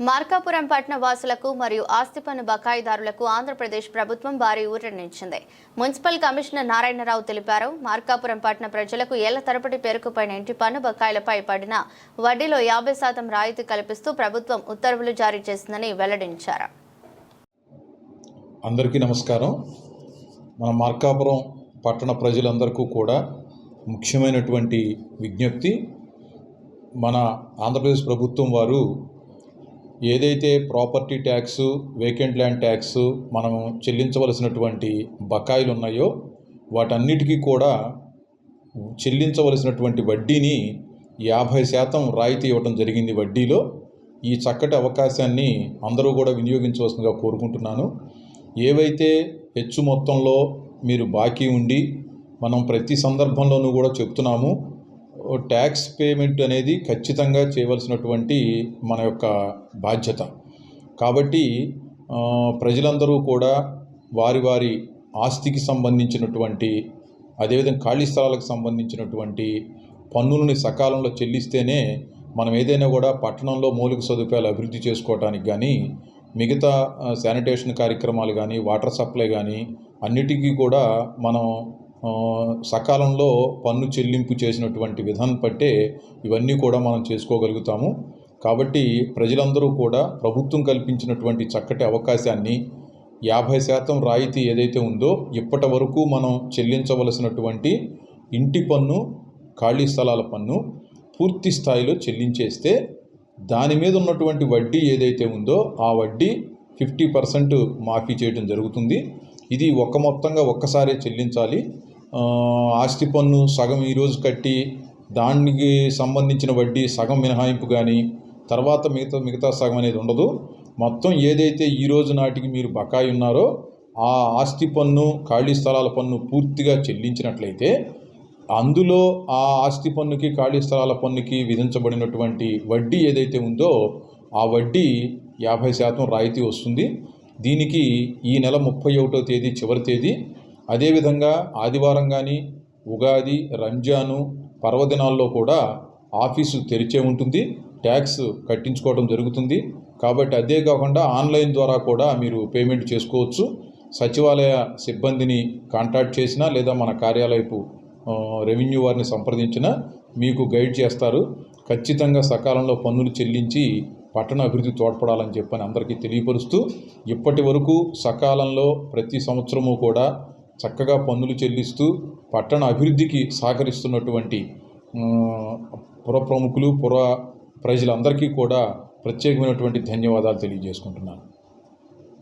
మార్కాపురం పట్టణ వాసులకు మరియు ఆస్తి పన్ను బకాయిదారులకు ఆంధ్రప్రదేశ్ ప్రభుత్వం భారీ ఊరటనిచ్చింది. మున్సిపల్ కమిషనర్ నారాయణరావు తెలిపారు. మార్కాపురం పట్టణ ప్రజలకు ఏళ్ల తరబడి పేరుకుపోయిన ఇంటి పన్ను బకాయిలపై పడిన వడ్డీలో 50% రాయితీ కల్పిస్తూ ప్రభుత్వం ఉత్తర్వులు జారీ చేసిందని వెల్లడించారు. అందరికీ నమస్కారం. మన మార్కాపురం పట్టణ ప్రజలందరికీ కూడా ముఖ్యమైనటువంటి విజ్ఞప్తి, మన ఆంధ్రప్రదేశ్ ప్రభుత్వం వారు ఏదైతే property tax, vacant land tax మనం చెల్లించవలసినటువంటి బకాయిలు ఉన్నాయో వాటన్నిటికీ కూడా చెల్లించవలసినటువంటి వడ్డీని 50% రాయితీ ఇవ్వడం జరిగింది వడ్డీలో. ఈ చక్కటి అవకాశాన్ని అందరూ కూడా వినియోగించవలసిందిగా కోరుకుంటున్నాను. ఏవైతే హెచ్చు మొత్తంలో మీరు బాకీ ఉండి మనం ప్రతి సందర్భంలోనూ కూడా చెప్తున్నాము, ట్యాక్స్ పేమెంట్ అనేది ఖచ్చితంగా చేయవలసినటువంటి మన యొక్క బాధ్యత. కాబట్టి ప్రజలందరూ కూడా వారి వారి ఆస్తికి సంబంధించినటువంటి, అదేవిధంగా ఖాళీ స్థలాలకు సంబంధించినటువంటి పన్నులని సకాలంలో చెల్లిస్తేనే మనం ఏదైనా కూడా పట్టణంలో మౌలిక సదుపాయాలు అభివృద్ధి చేసుకోవడానికి కానీ, మిగతా శానిటేషన్ కార్యక్రమాలు కానీ, వాటర్ సప్లై కానీ అన్నిటికీ కూడా మనం సకాలంలో పన్ను చెల్లింపు చేసినటువంటి విధానం బట్టే ఇవన్నీ కూడా మనం చేసుకోగలుగుతాము. కాబట్టి ప్రజలందరూ కూడా ప్రభుత్వం కల్పించినటువంటి చక్కటి అవకాశాన్ని 50% రాయితీ ఏదైతే ఉందో ఇప్పటి వరకు మనం చెల్లించవలసినటువంటి ఇంటి పన్ను, ఖాళీ స్థలాల పన్ను పూర్తి స్థాయిలో చెల్లించేస్తే దాని మీద ఉన్నటువంటి వడ్డీ ఏదైతే ఉందో ఆ వడ్డీ 50% మాఫీ చేయడం జరుగుతుంది. ఇది మొత్తంగా ఒక్కసారే చెల్లించాలి. ఆస్తి పన్ను సగం ఈరోజు కట్టి దానికి సంబంధించిన వడ్డీ సగం మినహాయింపు కానీ తర్వాత మిగతా సగం అనేది ఉండదు. మొత్తం ఏదైతే ఈ రోజు నాటికి మీరు బకాయి ఉన్నారో ఆ ఆస్తి పన్ను, ఖాళీ స్థలాల పన్ను పూర్తిగా చెల్లించినట్లయితే అందులో ఆ ఆస్తి పన్నుకి, ఖాళీ స్థలాల పన్నుకి విధించబడినటువంటి వడ్డీ ఏదైతే ఉందో ఆ వడ్డీ 50% రాయితీ వస్తుంది. దీనికి ఈ నెల 31వ తేదీ చివరి తేదీ. అదేవిధంగా ఆదివారం కానీ, ఉగాది, రంజాను పర్వదినాల్లో కూడా ఆఫీసు తెరిచే ఉంటుంది, ట్యాక్స్ కట్టించుకోవడం జరుగుతుంది. కాబట్టి అదే కాకుండా ఆన్లైన్ ద్వారా కూడా మీరు పేమెంట్ చేసుకోవచ్చు. సచివాలయ సిబ్బందిని కాంటాక్ట్ చేసినా లేదా మన కార్యాలయపు రెవెన్యూ వారిని సంప్రదించినా మీకు గైడ్ చేస్తారు. ఖచ్చితంగా సకాలంలో పన్నులు చెల్లించి పట్టణ అభివృద్ధి తోడ్పడాలని చెప్పని అందరికీ తెలియపరుస్తూ, ఇప్పటి వరకు సకాలంలో ప్రతి సంవత్సరము కూడా చక్కగా పన్నులు చెల్లిస్తూ పట్టణ అభివృద్ధికి సహకరిస్తున్నటువంటి పుర ప్రముఖులు, పుర ప్రజలందరికీ కూడా ప్రత్యేకమైనటువంటి ధన్యవాదాలు తెలియజేసుకుంటున్నాను.